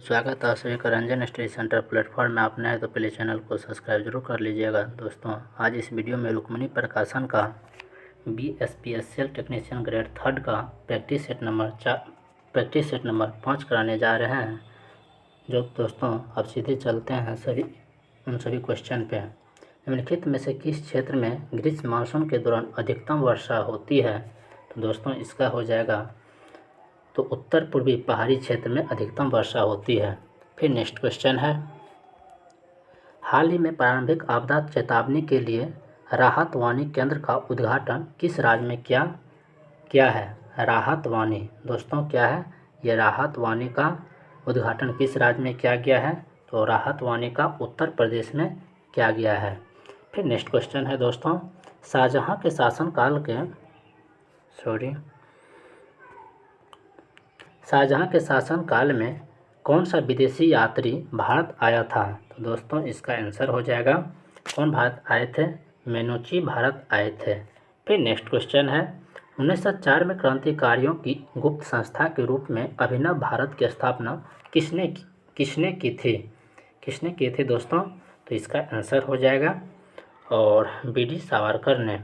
स्वागत है आप सभी का रंजन स्टडी सेंटर प्लेटफॉर्म में। आप नए हैं तो पहले चैनल को सब्सक्राइब जरूर कर लीजिएगा। दोस्तों, आज इस वीडियो में रुक्मिणी प्रकाशन का BSPSL टेक्नीशियन ग्रेड 3 का प्रैक्टिस सेट नंबर 5 कराने जा रहे हैं। जो दोस्तों, अब सीधे चलते हैं उन सभी क्वेश्चन पे। निम्नलिखित में से किस क्षेत्र में ग्रीष्म मानसून के दौरान अधिकतम वर्षा होती है? तो दोस्तों, इसका हो जाएगा तो उत्तर पूर्वी पहाड़ी क्षेत्र में अधिकतम वर्षा होती है। फिर नेक्स्ट क्वेश्चन है, हाल ही में प्रारंभिक आपदा चेतावनी के लिए राहत वाणी केंद्र का उद्घाटन किस राज्य में क्या है? राहत वाणी दोस्तों क्या है? ये राहत वाणी का उद्घाटन किस राज्य में किया गया है? तो राहत वाणी का उत्तर प्रदेश में किया गया है। फिर नेक्स्ट क्वेश्चन है दोस्तों, शाहजहां के शासनकाल में कौन सा विदेशी यात्री भारत आया था? तो दोस्तों, इसका आंसर हो जाएगा, कौन भारत आए थे? मेनुची भारत आए थे। फिर नेक्स्ट क्वेश्चन है, 1904 में क्रांतिकारियों की गुप्त संस्था के रूप में अभिनव भारत की स्थापना किसने की थी दोस्तों? तो इसका आंसर हो जाएगा और BD सावरकर ने।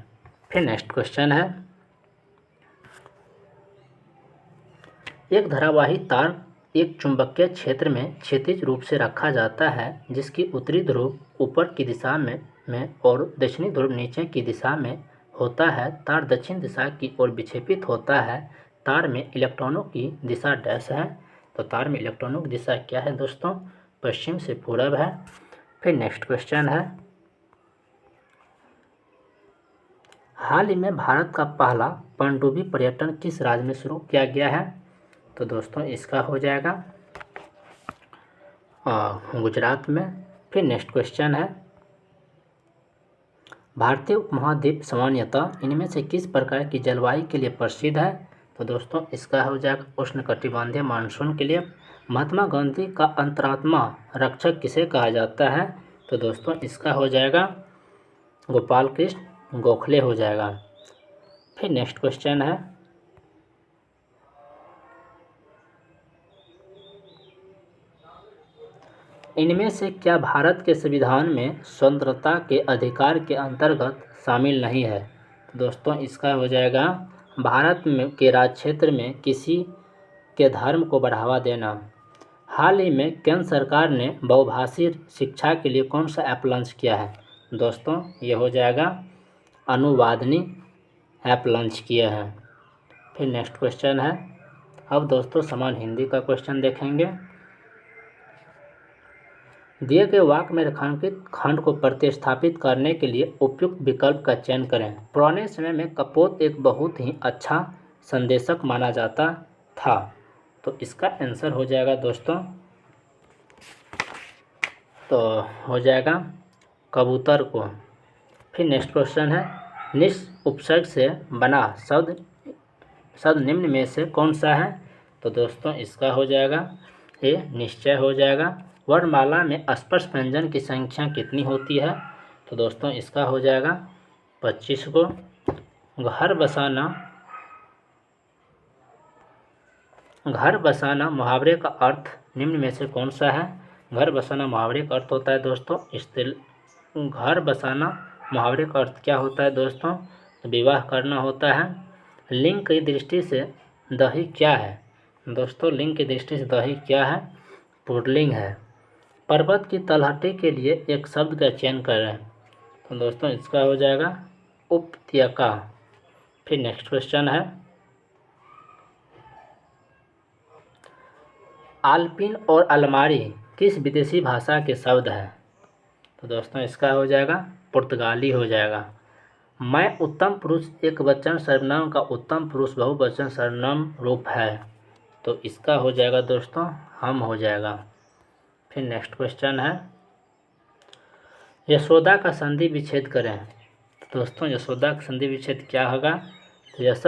फिर नेक्स्ट क्वेश्चन है, एक धारावाही तार एक चुंबकीय क्षेत्र में क्षैतिज रूप से रखा जाता है, जिसकी उत्तरी ध्रुव ऊपर की दिशा में और दक्षिणी ध्रुव नीचे की दिशा में होता है। तार दक्षिण दिशा की ओर विक्षेपित होता है। तार में इलेक्ट्रॉनों की दिशा डैश है। तो तार में इलेक्ट्रॉनों की दिशा क्या है दोस्तों? पश्चिम से पूरब है। फिर नेक्स्ट क्वेश्चन है, हाल ही में भारत का पहला पनडुब्बी पर्यटन किस राज्य में शुरू किया गया है? तो दोस्तों, इसका हो जाएगा गुजरात में। फिर नेक्स्ट क्वेश्चन है, भारतीय उपमहाद्वीप सामान्यतः इनमें से किस प्रकार की जलवायु के लिए प्रसिद्ध है? तो दोस्तों, इसका हो जाएगा उष्णकटिबंधीय मानसून के लिए। महात्मा गांधी का अंतरात्मा रक्षक किसे कहा जाता है? तो दोस्तों, इसका हो जाएगा गोपाल कृष्ण गोखले हो जाएगा। फिर नेक्स्ट क्वेश्चन है, इनमें से क्या भारत के संविधान में स्वतंत्रता के अधिकार के अंतर्गत शामिल नहीं है? तो दोस्तों, इसका हो जाएगा भारत के राज्य क्षेत्र में किसी के धर्म को बढ़ावा देना। हाल ही में केंद्र सरकार ने बहुभाषी शिक्षा के लिए कौन सा ऐप लॉन्च किया है? दोस्तों, ये हो जाएगा अनुवादनी ऐप लॉन्च किया है। फिर नेक्स्ट क्वेश्चन है, अब दोस्तों समान हिंदी का क्वेश्चन देखेंगे। दिए गए वाक्य में रेखांकित खंड को प्रतिस्थापित करने के लिए उपयुक्त विकल्प का चयन करें। पुराने समय में कपोत एक बहुत ही अच्छा संदेशक माना जाता था। तो इसका आंसर हो जाएगा दोस्तों, तो हो जाएगा कबूतर को। फिर नेक्स्ट क्वेश्चन है, निस उपसर्ग से बना शब्द निम्न में से कौन सा है? तो दोस्तों, इसका हो जाएगा ये निश्चय हो जाएगा। वर्णमाला में स्पर्श व्यंजन की संख्या कितनी होती है? तो दोस्तों, इसका हो जाएगा 25 को। घर बसाना मुहावरे का अर्थ निम्न में से कौन सा है? घर बसाना मुहावरे का अर्थ होता है दोस्तों घर बसाना मुहावरे का अर्थ क्या होता है दोस्तों? विवाह करना होता है। लिंग की दृष्टि से दही क्या है? दोस्तों, लिंग की दृष्टि से दही क्या है? पुल्लिंग है। पर्वत की तलहटी के लिए एक शब्द का चयन करें। तो दोस्तों, इसका हो जाएगा उपत्यका। फिर नेक्स्ट क्वेश्चन है, आल्पिन और अलमारी किस विदेशी भाषा के शब्द है? तो दोस्तों, इसका हो जाएगा पुर्तगाली हो जाएगा। मैं उत्तम पुरुष एक वचन सर्वनाम का उत्तम पुरुष बहुवचन सर्वनाम रूप है। तो इसका हो जाएगा दोस्तों हम हो जाएगा। फिर नेक्स्ट क्वेश्चन है, यशोदा का संधि विच्छेद करें। तो दोस्तों, यशोदा का संधि विच्छेद क्या होगा? तो यश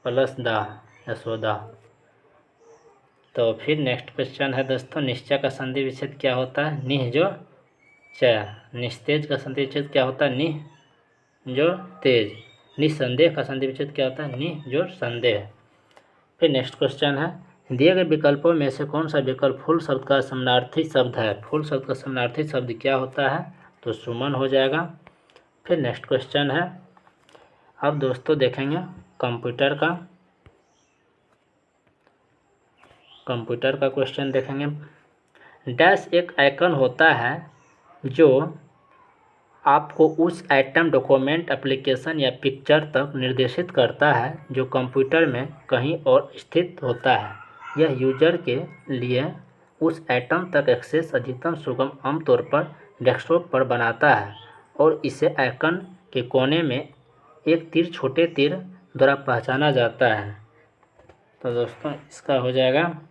प्लस दा यशोदा। तो फिर नेक्स्ट क्वेश्चन है दोस्तों, निश्चय का संधि विच्छेद क्या होता है? निह जो चय। निस्तेज का संधि विच्छेद क्या होता है? निह जो तेज। निसंदेह का संधि विच्छेद क्या होता है? निह जो संदेह। फिर नेक्स्ट क्वेश्चन है, दिए गए विकल्पों में से कौन सा विकल्प फूल शब्द का समानार्थी शब्द है? फूल शब्द का समानार्थी शब्द क्या होता है? तो सुमन हो जाएगा। फिर नेक्स्ट क्वेश्चन है, अब दोस्तों देखेंगे कंप्यूटर का क्वेश्चन देखेंगे। डैश एक आइकन होता है जो आपको उस आइटम, डॉक्यूमेंट, एप्लीकेशन या पिक्चर तक निर्देशित करता है जो कंप्यूटर में कहीं और स्थित होता है। यह यूजर के लिए उस आइटम तक एक्सेस अधिकतम सुगम आमतौर पर डेस्कटॉप पर बनाता है और इसे आइकन के कोने में एक तीर, छोटे तीर द्वारा पहचाना जाता है। तो दोस्तों इसका हो जाएगा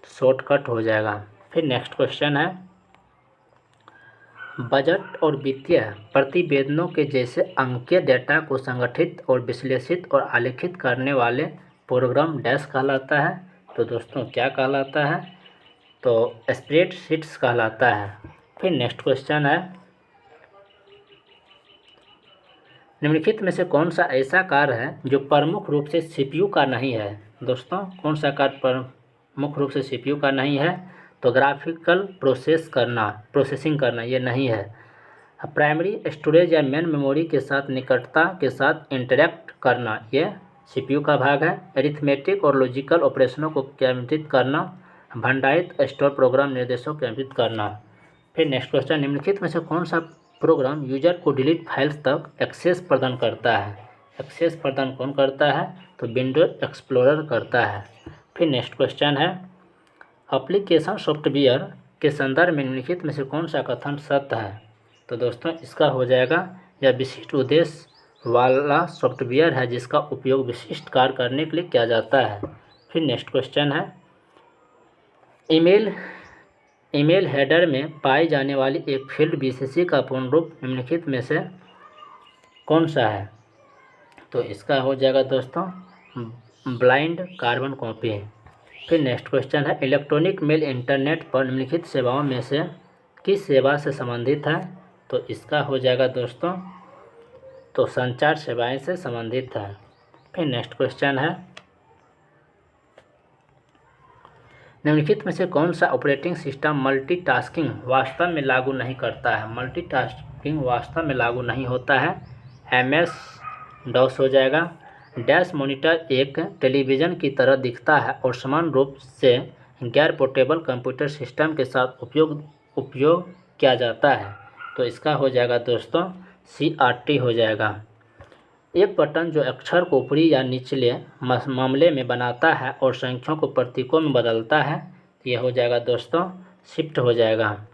शॉर्टकट हो जाएगा। फिर नेक्स्ट क्वेश्चन है, बजट और वित्तीय प्रतिवेदनों के जैसे अंकीय डेटा को संगठित और विश्लेषित और आलेखित करने वाले प्रोग्राम डैश कहलाता है। तो दोस्तों क्या कहलाता है? तो स्प्रेडशीट्स कहलाता है। फिर नेक्स्ट क्वेश्चन है, निम्नलिखित में से कौन सा ऐसा कार्य है जो प्रमुख रूप से सीपीयू का नहीं है? दोस्तों कौन सा कार्य प्रमुख रूप से सीपीयू का नहीं है? तो ग्राफिकल प्रोसेसिंग करना ये नहीं है। प्राइमरी स्टोरेज या मेन मेमोरी के साथ निकटता के साथ इंटरैक्ट करना ये सीपीयू का भाग है। अरिथमेटिक और लॉजिकल ऑपरेशनों को क्रियान्वित करना, भंडारित स्टोर प्रोग्राम निर्देशों को क्रियान्वित करना। फिर नेक्स्ट क्वेश्चन, निम्नलिखित में से कौन सा प्रोग्राम यूजर को डिलीट फाइल्स तक एक्सेस प्रदान करता है? एक्सेस प्रदान कौन करता है? तो विंडोज एक्सप्लोरर करता है। फिर नेक्स्ट क्वेश्चन है, एप्लीकेशन सॉफ्टवेयर के संदर्भ में निम्नलिखित में से कौन सा कथन सत्य है? तो दोस्तों इसका हो जाएगा, यह विशिष्ट उद्देश्य वाला सॉफ्टवेयर है जिसका उपयोग विशिष्ट कार्य करने के लिए किया जाता है। फिर नेक्स्ट क्वेश्चन है, ईमेल हेडर में पाई जाने वाली एक फील्ड बीसीसी का पूर्ण रूप निम्नलिखित में से कौन सा है? तो इसका हो जाएगा दोस्तों ब्लाइंड कार्बन कॉपी। फिर नेक्स्ट क्वेश्चन है, इलेक्ट्रॉनिक मेल इंटरनेट पर निम्नलिखित सेवाओं में से किस सेवा से संबंधित है? तो इसका हो जाएगा दोस्तों तो संचार सेवाएं से संबंधित है। फिर नेक्स्ट क्वेश्चन है, निम्नलिखित में से कौन सा ऑपरेटिंग सिस्टम मल्टीटास्किंग वास्तव में लागू नहीं करता है? मल्टीटास्किंग वास्तव में लागू नहीं होता है। MS-DOS हो जाएगा। डैश मॉनिटर एक टेलीविज़न की तरह दिखता है और समान रूप से गैर पोर्टेबल कंप्यूटर सिस्टम के साथ उपयोग किया जाता है। तो इसका हो जाएगा दोस्तों CRT हो जाएगा। एक बटन जो अक्षर को ऊपरी या निचले मामले में बनाता है और संख्याओं को प्रतीकों में बदलता है, यह हो जाएगा दोस्तों शिफ्ट हो जाएगा।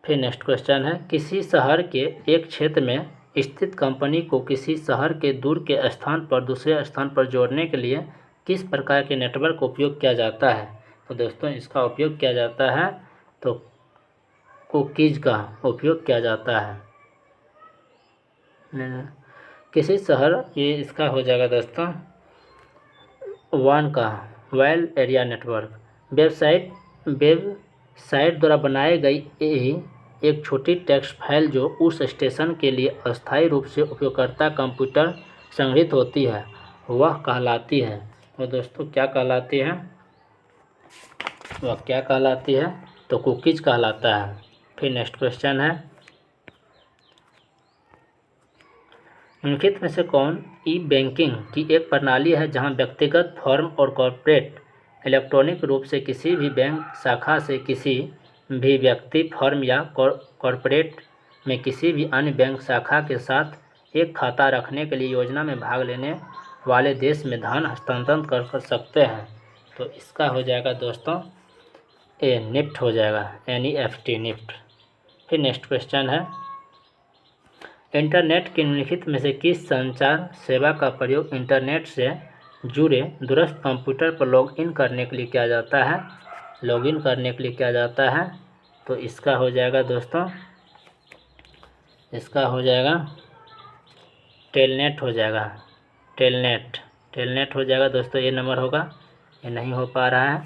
फिर नेक्स्ट क्वेश्चन है, किसी शहर के एक क्षेत्र में स्थित कंपनी को किसी शहर के दूर के स्थान पर दूसरे स्थान पर जोड़ने के लिए किस प्रकार के नेटवर्क का उपयोग किया जाता है? तो दोस्तों इसका उपयोग किया जाता है तो कुकीज़ का उपयोग किया जाता है। किसी शहर, ये इसका हो जाएगा दोस्तों WAN का वाइड एरिया नेटवर्क। वेबसाइट द्वारा बनाई गई एक छोटी टेक्स्ट फाइल जो उस स्टेशन के लिए अस्थायी रूप से उपयोगकर्ता कंप्यूटर संग्रहित होती है वह कहलाती है। तो दोस्तों क्या कहलाती है? तो कुकीज़ कहलाता है। फिर नेक्स्ट क्वेश्चन है, निम्नलिखित में से कौन ई बैंकिंग की एक प्रणाली है जहां व्यक्तिगत, फर्म और कॉर्पोरेट इलेक्ट्रॉनिक रूप से किसी भी बैंक शाखा से किसी भी व्यक्ति, फर्म या कॉर्पोरेट में किसी भी अन्य बैंक शाखा के साथ एक खाता रखने के लिए योजना में भाग लेने वाले देश में धन हस्तांतरण कर सकते हैं? तो इसका हो जाएगा दोस्तों निफ्ट हो जाएगा, NEFT निफ्ट। फिर नेक्स्ट क्वेश्चन है, इंटरनेट के निम्नलिखित में से किस संचार सेवा का प्रयोग इंटरनेट से जुड़े दूरस्थ कंप्यूटर पर लॉगिन करने के लिए किया जाता है? तो इसका हो जाएगा दोस्तों टेलनेट हो जाएगा। टेलनेट हो जाएगा दोस्तों, ये नंबर होगा, ये नहीं हो पा रहा है।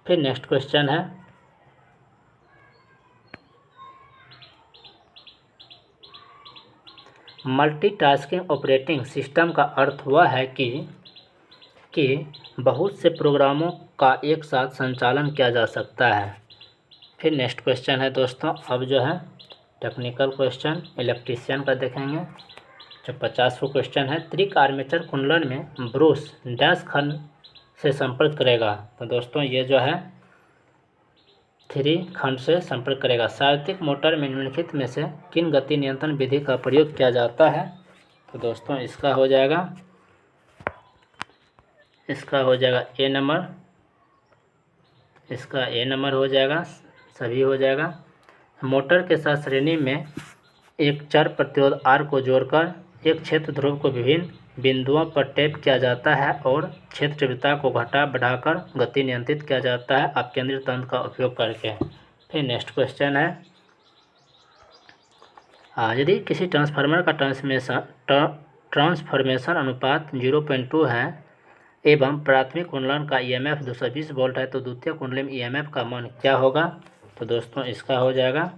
फिर नेक्स्ट क्वेश्चन है, मल्टीटास्किंग ऑपरेटिंग सिस्टम का अर्थ वह है कि बहुत से प्रोग्रामों का एक साथ संचालन किया जा सकता है। फिर नेक्स्ट क्वेश्चन है दोस्तों, अब जो है टेक्निकल क्वेश्चन इलेक्ट्रीशियन का देखेंगे। जो 50वां क्वेश्चन है, त्रिक आर्मेचर कुंडलन में ब्रूस डैश खंड से संपर्क करेगा। तो दोस्तों ये जो है 3 खंड से संपर्क करेगा। सार्वत्रिक मोटर में निम्नलिखित में से किन गति नियंत्रण विधि का प्रयोग किया जाता है? तो दोस्तों इसका हो जाएगा ए नंबर, इसका ए नंबर हो जाएगा, सभी हो जाएगा। मोटर के साथ श्रेणी में एक चर प्रतिरोध R को जोड़कर एक क्षेत्र ध्रुव को विभिन्न बिंदुओं पर टैप किया जाता है और क्षेत्र तीव्रता को घटा बढ़ाकर गति नियंत्रित किया जाता है अपकेंद्रित तंत्र का उपयोग करके। फिर नेक्स्ट क्वेश्चन है, यदि किसी ट्रांसफार्मर का ट्रांसफॉर्मेशन अनुपात 0.2 है एवं प्राथमिक कुंडलन का EMF 220 वोल्ट है तो द्वितीय कुंडली में EMF का मान क्या होगा? तो दोस्तों इसका हो जाएगा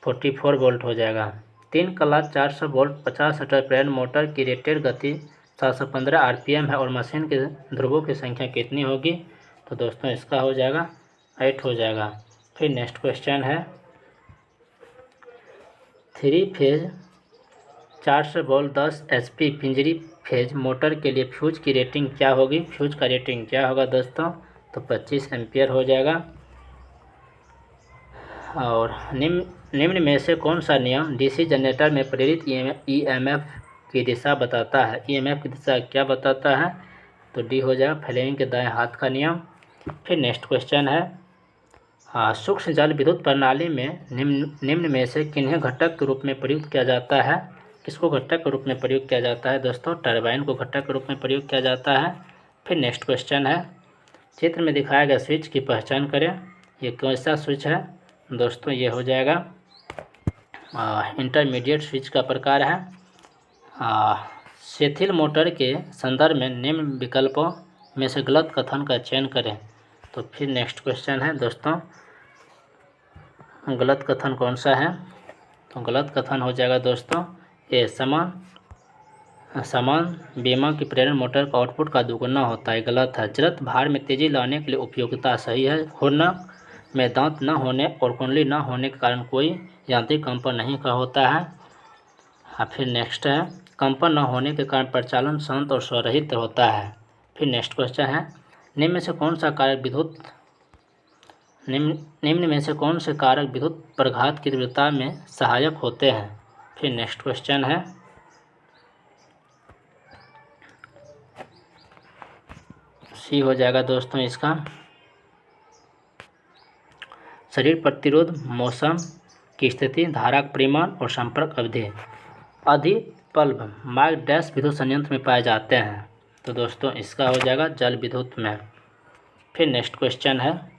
44 वोल्ट हो जाएगा। 3 क्लास 400 वोल्ट 50 मीटर प्रेरण मोटर की रेटेड गति 715 RPM है और मशीन के ध्रुवों की संख्या कितनी होगी? तो दोस्तों इसका हो जाएगा 8 हो जाएगा। फिर नेक्स्ट क्वेश्चन है, 3 phase 400 volt 10 HP Pinjari phase motor के लिए फ्यूज की रेटिंग क्या होगी? फ्यूज का रेटिंग क्या होगा दोस्तों? तो 25 एम्पियर हो जाएगा। और निम्न में से कौन सा नियम डीसी जनरेटर में प्रेरित EMF की दिशा बताता है? EMF की दिशा क्या बताता है? तो डी हो जाएगा फ्लेमिंग के दाएं हाथ का नियम। फिर नेक्स्ट क्वेश्चन है, सूक्ष्म जल विद्युत प्रणाली में निम्न में से किन्हें घटक के रूप में प्रयुक्त किया जाता है? किसको घटक के रूप में प्रयोग किया जाता है दोस्तों? टरबाइन को घटक के रूप में प्रयोग किया जाता है। फिर नेक्स्ट क्वेश्चन है, चित्र में दिखाया गया स्विच की पहचान करें। ये कौन सा स्विच है दोस्तों? ये हो जाएगा इंटरमीडिएट स्विच का प्रकार है। शिथिल मोटर के संदर्भ में निम्न विकल्पों में से गलत कथन का चयन करें। तो फिर नेक्स्ट क्वेश्चन है दोस्तों, गलत कथन कौन सा है? तो गलत कथन हो जाएगा दोस्तों ये समान बीमा की प्रेरण मोटर का आउटपुट का दुगुना होता है, गलत है। जड़त्व भार में तेजी लाने के लिए उपयोगिता सही है। घूर्णक में दांत न होने और कुंडली न होने के कारण कोई यांत्रिक कंपन नहीं का होता है। फिर नेक्स्ट है, कंपन न होने के कारण प्रचालन शांत और स्वरहित होता है। फिर नेक्स्ट क्वेश्चन है, निम्न में से कौन से कारक विद्युत प्रघात की तीव्रता में सहायक होते हैं? फिर नेक्स्ट क्वेश्चन है, सी हो जाएगा दोस्तों इसका शरीर प्रतिरोध, मौसम की स्थिति, धारा का परिमाण और संपर्क अवधि। अधिक बल्ब मार्ग डैश विद्युत संयंत्र में पाए जाते हैं? तो दोस्तों इसका हो जाएगा जल विद्युत में। फिर नेक्स्ट क्वेश्चन है,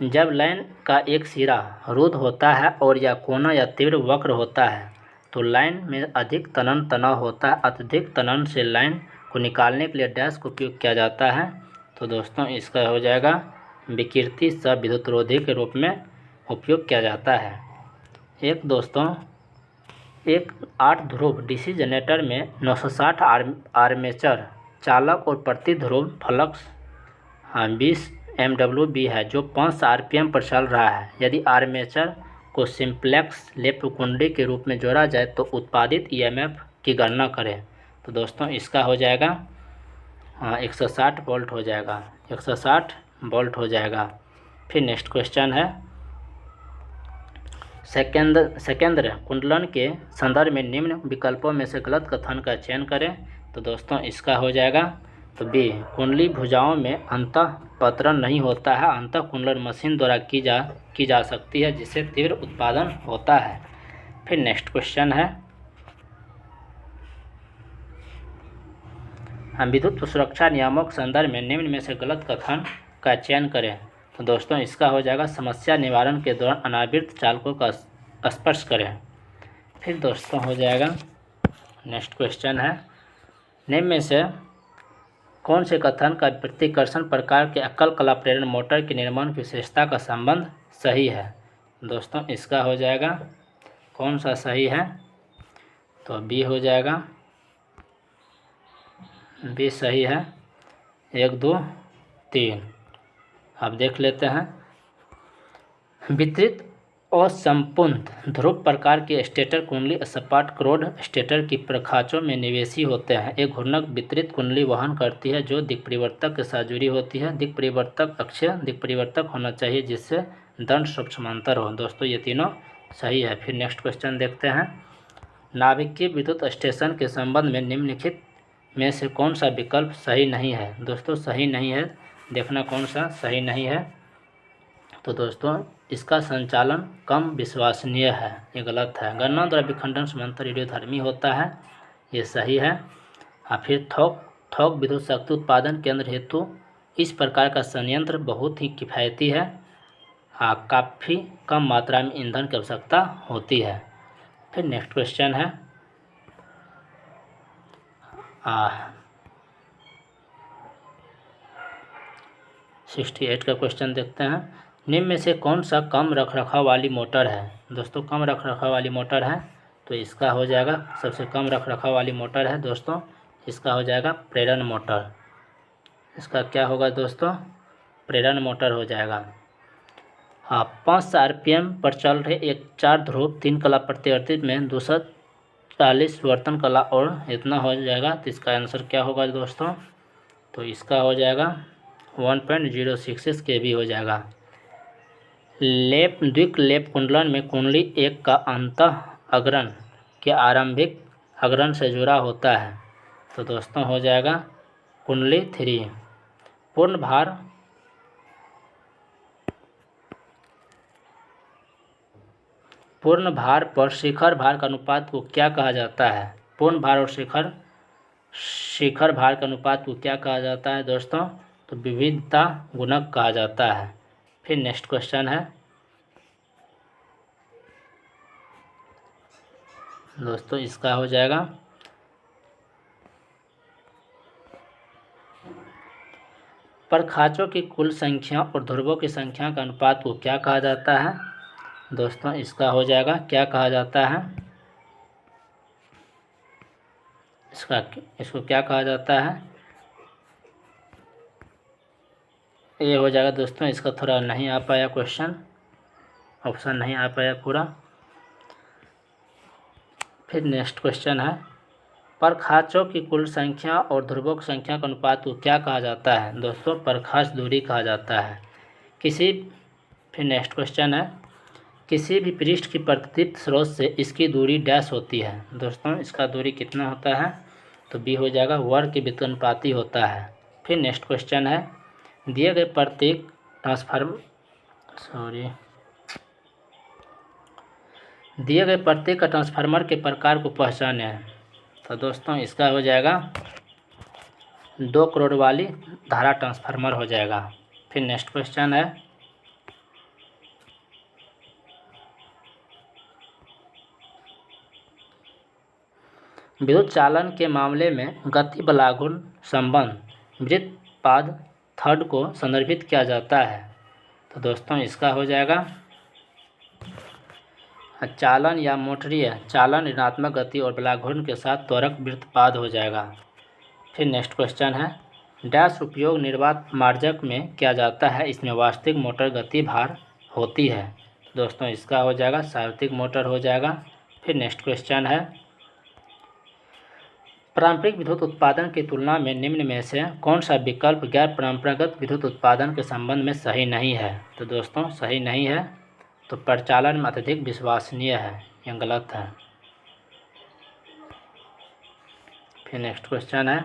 जब लाइन का एक सिरा रुद्ध होता है और या कोना या तीव्र वक्र होता है तो लाइन में अधिक तनन तनाव होता है। अत्यधिक तनन से लाइन को निकालने के लिए डैश का उपयोग किया जाता है। तो दोस्तों इसका हो जाएगा विकृति सह विद्युतरोधी के रूप में उपयोग किया जाता है। एक 8 ध्रुव डीसी जनरेटर में 960 आर्मेचर चालक और प्रति ध्रुव फ्लक्स 20 MWB है जो 5 RPM पर चल रहा है। यदि आर्मेचर को सिंप्लेक्स लेप कुंडली के रूप में जोड़ा जाए तो उत्पादित EMF की गणना करें। तो दोस्तों इसका हो जाएगा 160 वोल्ट हो जाएगा, 160 वोल्ट हो जाएगा। फिर नेक्स्ट क्वेश्चन है, सेकेंद्र कुंडलन के संदर्भ में निम्न विकल्पों में से गलत कथन का चयन करें। तो दोस्तों इसका हो जाएगा तो बी, कुंडली भुजाओं में अंतःपतन नहीं होता है। अंतः कुंडलन मशीन द्वारा की जा सकती है जिससे तीव्र उत्पादन होता है। फिर नेक्स्ट क्वेश्चन है, हम विद्युत सुरक्षा नियमों के संदर्भ में निम्न में से गलत कथन का चयन करें। तो दोस्तों इसका हो जाएगा समस्या निवारण के दौरान अनावृत चालकों का स्पर्श करें। फिर दोस्तों हो जाएगा नेक्स्ट क्वेश्चन है, निम्न में से कौन से कथन का प्रतिकर्षण प्रकार के एकल कला प्रेरण मोटर के निर्माण की विशेषता का संबंध सही है? दोस्तों इसका हो जाएगा कौन सा सही है? तो बी हो जाएगा, बी सही है। 1 2 3। अब देख लेते हैं। वितरित और संपूर्ण ध्रुव प्रकार की स्टेटर कुंडली सपाट क्रोड स्टेटर की प्रखाचों में निवेशी होते हैं। एक घूर्णक वितरित कुंडली वहन करती है जो दिक् परिवर्तक के साथ जुड़ी होती है। दिक् परिवर्तक अक्षीय दिक् परिवर्तक होना चाहिए जिससे दंड समांतर हो। दोस्तों ये तीनों सही है। फिर नेक्स्ट क्वेश्चन देखते हैं। नाभिकीय विद्युत स्टेशन के संबंध में निम्नलिखित में से कौन सा विकल्प सही नहीं है। दोस्तों सही नहीं है, देखना कौन सा सही नहीं है। तो दोस्तों इसका संचालन कम विश्वसनीय है, ये गलत है। गणना द्वारा विखंडन समांतर रेडियोधर्मी होता है, ये सही है। फिर थोक विद्युत शक्ति उत्पादन केंद्र हेतु इस प्रकार का संयंत्र बहुत ही किफ़ायती है। काफ़ी कम मात्रा में ईंधन की आवश्यकता होती है। फिर नेक्स्ट क्वेश्चन है 68 का क्वेश्चन देखते हैं। निम्न में से कौन सा कम रखरखाव वाली मोटर है। दोस्तों कम रखरखाव वाली मोटर है तो इसका हो जाएगा, सबसे कम रखरखाव वाली मोटर है दोस्तों, इसका हो जाएगा प्रेरण मोटर। इसका क्या होगा दोस्तों, प्रेरण मोटर हो जाएगा। 500 RPM पर चल रहे एक 4 ध्रुव 3 कला प्रत्यावर्तित में 240 वर्तन कला और इतना हो जाएगा। तो इसका आंसर क्या होगा दोस्तों, तो इसका हो जाएगा 1.066 kV हो जाएगा। द्विक लेप कुंडलन में कुंडली 1 का अंतः अग्रण के आरंभिक अग्रण से जुड़ा होता है। तो दोस्तों हो जाएगा कुंडली 3। पूर्ण भार पर शिखर भार का अनुपात को क्या कहा जाता है। पूर्ण भार और शिखर भार का अनुपात को क्या कहा जाता है दोस्तों, तो विविधता गुणक कहा जाता है। फिर नेक्स्ट क्वेश्चन है दोस्तों, इसका हो जाएगा प्रखाचों की कुल संख्या और ध्रुवों की संख्या का अनुपात को क्या कहा जाता है। दोस्तों इसका हो जाएगा, क्या कहा जाता है, इसको क्या कहा जाता है, ये हो जाएगा दोस्तों। इसका थोड़ा नहीं आ पाया क्वेश्चन, ऑप्शन नहीं आ पाया पूरा। फिर नेक्स्ट क्वेश्चन है प्रखाचों की कुल संख्या और ध्रुवों की संख्या का अनुपात को क्या कहा जाता है। दोस्तों प्रखाच दूरी कहा जाता है। फिर नेक्स्ट क्वेश्चन है किसी भी पृष्ठ की प्रतिदीप्त स्रोत से इसकी दूरी डैश होती है। दोस्तों इसका दूरी कितना होता है, तो बी हो जाएगा, वर्ग के व्युत्पन्नपाती होता है। फिर नेक्स्ट क्वेश्चन है दिए गए प्रत्येक ट्रांसफार्मर के प्रकार को पहचाने। तो दोस्तों इसका हो जाएगा 2 करोड़ वाली धारा ट्रांसफार्मर हो जाएगा। फिर नेक्स्ट क्वेश्चन है विद्युत चालन के मामले में गति बलाघूर्ण संबंध वृत्तपाद थर्ड को संदर्भित किया जाता है। तो दोस्तों इसका हो जाएगा चालन या मोटरीय चालन ऋणात्मक गति और बलाघूर्ण के साथ त्वरक वृत्तपाद हो जाएगा। फिर नेक्स्ट क्वेश्चन है डैश उपयोग निर्वात मार्जक में किया जाता है, इसमें वास्तविक मोटर गति भार होती है। दोस्तों इसका हो जाएगा सार्वत्रिक मोटर हो जाएगा। फिर नेक्स्ट क्वेश्चन है पारंपरिक विद्युत उत्पादन की तुलना में निम्न में से कौन सा विकल्प गैर परंपरागत विद्युत उत्पादन के संबंध में सही नहीं है। तो दोस्तों सही नहीं है, तो प्रचालन में अत्यधिक विश्वसनीय है, यह गलत है। फिर नेक्स्ट क्वेश्चन है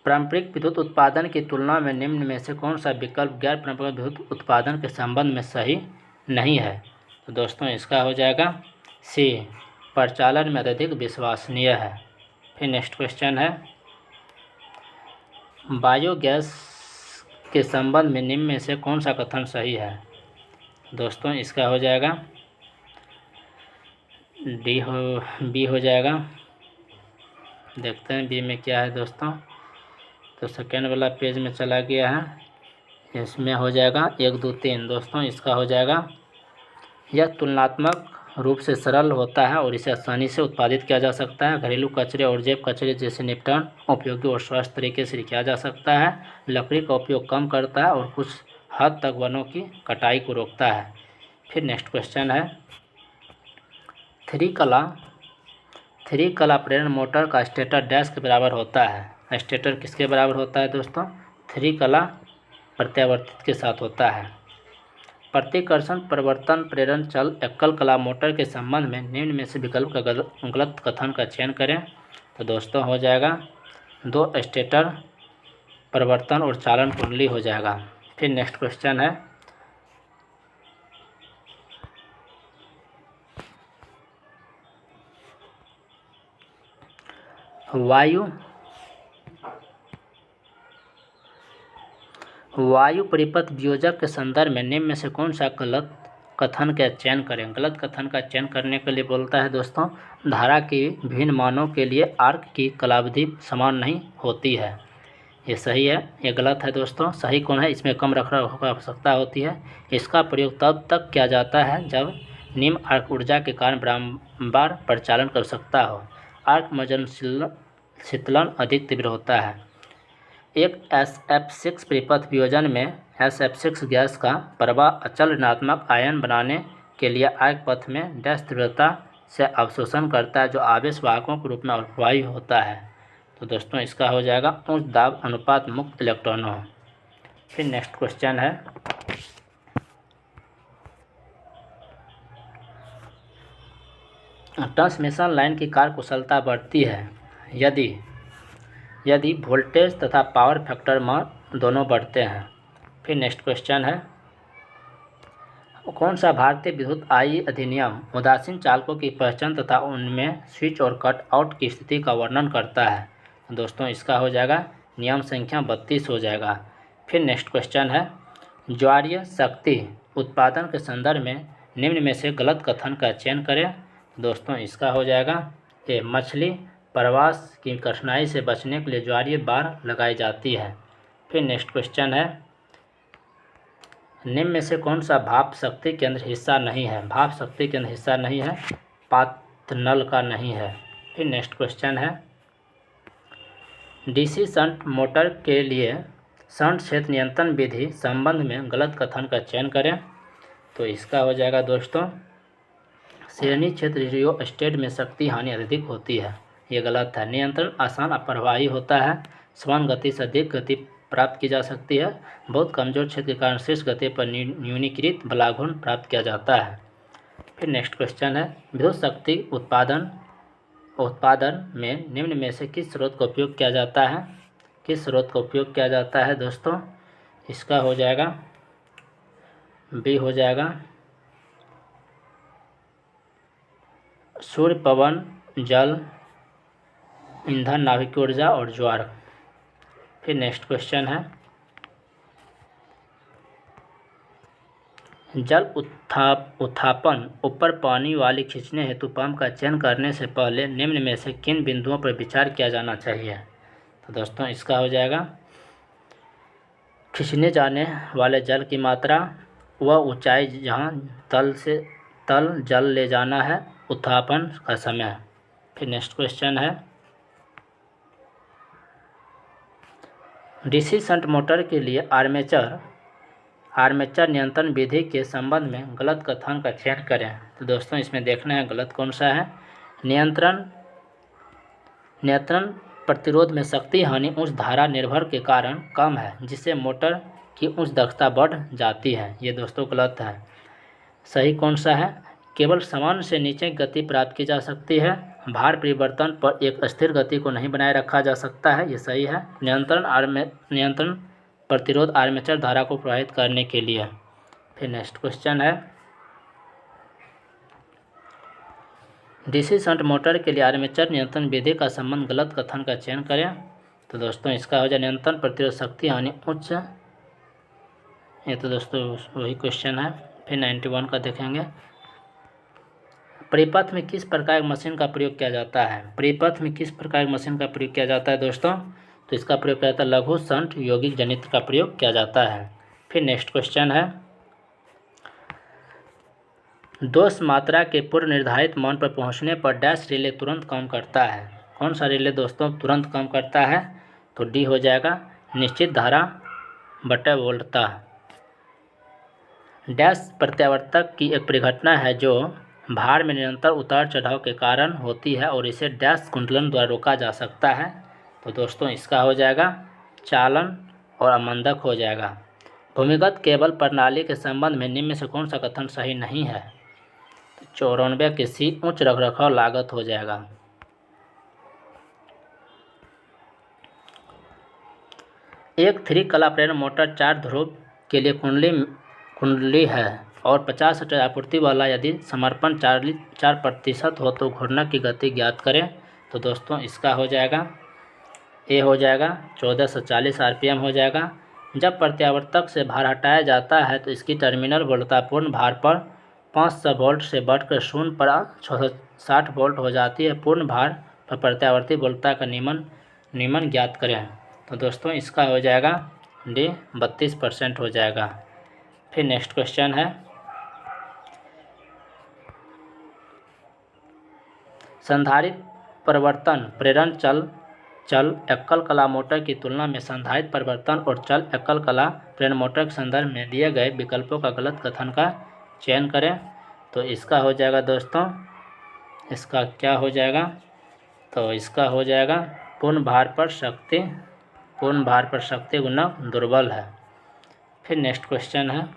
पारंपरिक विद्युत उत्पादन की तुलना में निम्न में से कौन सा विकल्प गैर परंपरागत विद्युत उत्पादन के संबंध में सही नहीं है। तो दोस्तों इसका हो जाएगा सी, प्रचालन में अत्यधिक विश्वसनीय है। फिर नेक्स्ट क्वेश्चन है बायोगैस के संबंध में निम्न में से कौन सा कथन सही है। दोस्तों इसका हो जाएगा बी हो जाएगा। देखते हैं बी में क्या है दोस्तों, तो सेकेंड वाला पेज में चला गया है, इसमें हो जाएगा 1 2 3। दोस्तों इसका हो जाएगा यह तुलनात्मक रूप से सरल होता है और इसे आसानी से उत्पादित किया जा सकता है। घरेलू कचरे और जैव कचरे जैसे निपटान उपयोगी और स्वस्थ तरीके से किया जा सकता है। लकड़ी का उपयोग कम करता है और कुछ हद तक वनों की कटाई को रोकता है। फिर नेक्स्ट क्वेश्चन है, थ्री कला प्रेरण मोटर का स्टेटर डैश के बराबर होता है। स्टेटर किसके बराबर होता है दोस्तों? थ्री कला प्रत्यावर्तित के साथ होता है। प्रतिकर्षण परिवर्तन प्रेरण चल एकल कला मोटर के संबंध में निम्न में से विकल्प का गलत कथन का चयन करें। तो दोस्तों हो जाएगा 2 स्टेटर परिवर्तन और चालन कुंडली हो जाएगा। फिर नेक्स्ट क्वेश्चन है, वायु परिपथ वियोजक के संदर्भ में निम्न में से कौन सा गलत कथन का चयन करें? गलत कथन का चयन करने के लिए बोलता है दोस्तों, धारा की विभिन्न मानों के लिए आर्क की कालावधि समान नहीं होती है। ये सही है, ये गलत है दोस्तों। सही कौन है? इसमें कम रखरखाव की आवश्यकता होती है। इसका प्रयोग तब तक किया जाता है जब निम्न आर्क ऊर्जा के कारण बारंबार परिचालन कर सकता हो। आर्क मर्जन शीतलन अधिक तीव्र होता है। एक SF6 परिपथ वियोजन में SF6 गैस का प्रवाह अचल ऋणात्मक आयन बनाने के लिए आर्क पथ में डैश तीव्रता से अवशोषण करता है, जो आवेश वाहकों के रूप में वायु होता है। तो दोस्तों इसका हो जाएगा उच्च दाब अनुपात मुक्त इलेक्ट्रॉनों। फिर नेक्स्ट क्वेश्चन है, ट्रांसमिशन लाइन की कार्यकुशलता बढ़ती है यदि वोल्टेज तथा पावर फैक्टर मान दोनों बढ़ते हैं। फिर नेक्स्ट क्वेश्चन है, कौन सा भारतीय विद्युत आईई अधिनियम उदासीन चालकों की पहचान तथा उनमें स्विच और कट आउट की स्थिति का वर्णन करता है? दोस्तों इसका हो जाएगा नियम संख्या 32 हो जाएगा। फिर नेक्स्ट क्वेश्चन है, ज्वारीय शक्ति उत्पादन के संदर्भ में निम्न में से गलत कथन का चयन करें। दोस्तों इसका हो जाएगा कि मछली प्रवास की कठिनाई से बचने के लिए ज्वारीय बार लगाई जाती है। फिर नेक्स्ट क्वेश्चन है, निम्न में से कौन सा भाप शक्ति केंद्र हिस्सा नहीं है? भाप शक्ति केंद्र हिस्सा नहीं है, पात्र नल का नहीं है। फिर नेक्स्ट क्वेश्चन है, DC शंट मोटर के लिए शंट क्षेत्र नियंत्रण विधि संबंध में गलत कथन का चयन करें। तो इसका हो जाएगा दोस्तों, श्रेणी क्षेत्र रियोस्टेट में शक्ति हानि अधिक होती है। ये गलत है। नियंत्रण आसान अप्रवाही होता है, समान गति से अधिक गति प्राप्त की जा सकती है। बहुत कमजोर क्षेत्र के कारण शीर्ष गति पर न्यूनीकृत बलाघूर्ण प्राप्त किया जाता है। फिर नेक्स्ट क्वेश्चन है, विद्युत शक्ति उत्पादन में निम्न में से किस स्रोत का उपयोग किया जाता है? किस स्रोत का उपयोग किया जाता है दोस्तों? इसका हो जाएगा बी हो जाएगा सूर्य, पवन, जल, ईंधन, नाभिक ऊर्जा और ज्वार। फिर नेक्स्ट क्वेश्चन है, जल उत्थापन ऊपर पानी वाली खींचने हेतु पंप का चयन करने से पहले निम्न में से किन बिंदुओं पर विचार किया जाना चाहिए? तो दोस्तों इसका हो जाएगा खींचने जाने वाले जल की मात्रा, वह ऊंचाई जहां तल जल ले जाना है, उत्थापन का समय। फिर नेक्स्ट क्वेश्चन है, DC शंट मोटर के लिए आर्मेचर नियंत्रण विधि के संबंध में गलत कथन का चयन करें। तो दोस्तों इसमें देखना है गलत कौन सा है। नियंत्रण प्रतिरोध में शक्ति हानि उच्च धारा निर्भर के कारण कम है, जिससे मोटर की उच्च दक्षता बढ़ जाती है। ये दोस्तों गलत है। सही कौन सा है? केवल सामान्य से नीचे गति प्राप्त की जा सकती है, भार परिवर्तन पर एक स्थिर गति को नहीं बनाए रखा जा सकता है। ये सही है। नियंत्रण प्रतिरोध आर्मेचर धारा को प्रभावित करने के लिए। फिर नेक्स्ट क्वेश्चन है, DC शंट मोटर के लिए आर्मेचर नियंत्रण विधि का संबंध गलत कथन का चयन करें। तो दोस्तों इसका हो जाए नियंत्रण प्रतिरोध शक्ति हानि उच्च। ये तो दोस्तों वही क्वेश्चन है। फिर 91 का देखेंगे, परिपथ में किस प्रकार की मशीन का प्रयोग किया जाता है? परिपथ में किस प्रकार की मशीन का प्रयोग किया जाता है दोस्तों? तो इसका प्रयोग किया जाता है लघु शंट यौगिक जनित्र का प्रयोग किया जाता है। फिर नेक्स्ट क्वेश्चन है, दोष मात्रा के पूर्व निर्धारित मान पर पहुंचने पर डैश रिले तुरंत काम करता है। कौन सा रिले दोस्तों तुरंत काम करता है? तो डी हो जाएगा, निश्चित धारा बटा वोल्टता। डैश प्रत्यावर्तक की एक परिघटना है जो भार में निरंतर उतार चढ़ाव के कारण होती है और इसे डैश कुंडलन द्वारा रोका जा सकता है। तो दोस्तों इसका हो जाएगा चालन और अमंदक हो जाएगा। भूमिगत केबल प्रणाली के संबंध में निम्न में से कौन सा कथन सही नहीं है? तो 94 की सी उच्च रखरखाव लागत हो जाएगा। एक 3 कला प्रेरण मोटर 4 ध्रुव के लिए कुंडली है और 50 मीटर आपूर्ति वाला यदि समर्पण 4% हो तो घूर्णक की गति ज्ञात करें। तो दोस्तों इसका हो जाएगा ए हो जाएगा 1440 RPM हो जाएगा। जब प्रत्यावर्तक से भार हटाया जाता है तो इसकी टर्मिनल वोल्टता पूर्ण भार पर 500 वोल्ट से बढ़कर 0 पर 660 वोल्ट हो जाती है। पूर्ण भार पर प्रत्यावर्ती वोल्टता का निम्न ज्ञात करें। तो दोस्तों इसका हो जाएगा डी 32% हो जाएगा। फिर नेक्स्ट क्वेश्चन है, संधारित्र परिवर्तन प्रेरण चल एकल कला मोटर की तुलना में संधारित्र परिवर्तन और चल एकल कला प्रेरण मोटर के संदर्भ में दिए गए विकल्पों का गलत कथन का चयन करें। तो इसका हो जाएगा दोस्तों, इसका क्या हो जाएगा? तो इसका हो जाएगा पूर्ण भार पर शक्ति गुणक दुर्बल है। फिर नेक्स्ट क्वेश्चन है,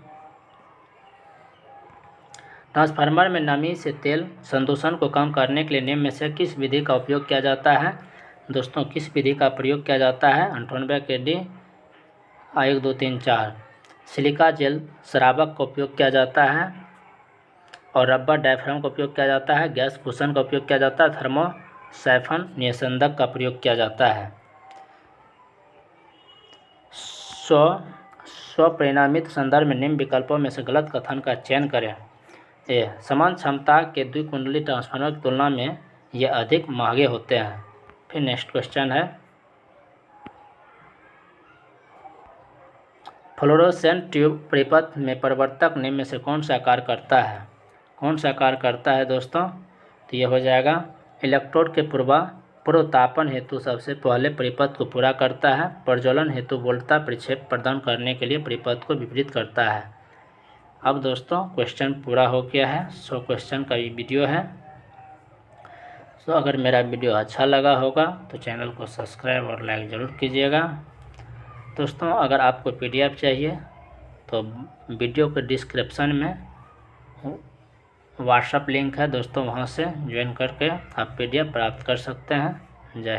ट्रांसफार्मर में नमी से तेल संदूषण को कम करने के लिए निम्न में से किस विधि का उपयोग किया जाता है? दोस्तों किस विधि का प्रयोग किया जाता है? 98 के डी 1 2 3 4। सिलिका जेल सराबक का उपयोग किया जाता है और रबर डायफ्राम का उपयोग किया जाता है। गैस कुशन का उपयोग किया जाता है। थर्मोसाइफन निस्यंदक का प्रयोग किया जाता है। स्वपरिणामित संदर्भ में निम्न विकल्पों में से गलत कथन का चयन करें। ए समान क्षमता के द्विकुंडली ट्रांसफार्मर की तुलना में ये अधिक महंगे होते हैं। फिर नेक्स्ट क्वेश्चन है, फ्लोरोसेंट ट्यूब परिपथ में परिवर्तक निम्न में से कौन सा कार्य करता है? कौन सा कार्य करता है दोस्तों? तो ये हो जाएगा इलेक्ट्रोड के पूर्वतापन हेतु सबसे पहले परिपथ को पूरा करता है। प्रज्वलन हेतु वोल्टता परिक्षेप प्रदान करने के लिए परिपथ को विपरीत करता है। अब दोस्तों क्वेश्चन पूरा हो गया है। 100 क्वेश्चन का ये वीडियो है। तो अगर मेरा वीडियो अच्छा लगा होगा तो चैनल को सब्सक्राइब और लाइक ज़रूर कीजिएगा। दोस्तों अगर आपको PDF चाहिए तो वीडियो के डिस्क्रिप्शन में व्हाट्सएप लिंक है दोस्तों, वहां से ज्वाइन करके आप PDF प्राप्त कर सकते हैं।